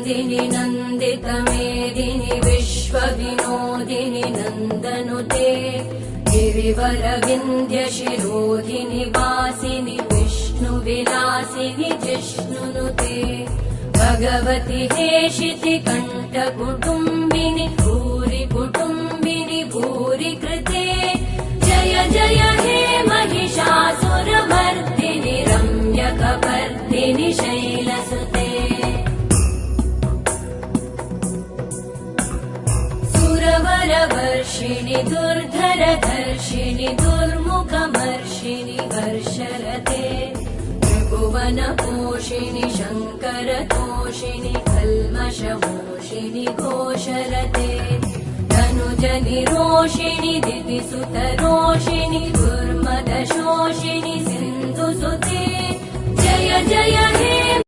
नन्दिनि नन्दितमेदिनि विश्वविनोदिनि नन्दनुते गिरिवरविन्ध्यशिरोधिनि वासिनि विष्णुविलासिनि जिष्णुनुते भगवति हेशिति कण्ठकुटुम्बिनि भूरि कुटुम्बिनि भूरि कृते जय जय हे महिषासुरमर्दिनि रम्यकपर्दिनि शैलसुते सुरवरवर्षिणि दुर्धरधर्षिणि दुर्मुखमर्षिणि वर्षरते त्रिभुवनपोषिणि शङ्करतोषिणि कल्मषमोषिणि घोषरते धनुजनिरोषिणि दितिसुतरोषिणि दुर्मदशोषिणि सिन्धुसुते जय जय हे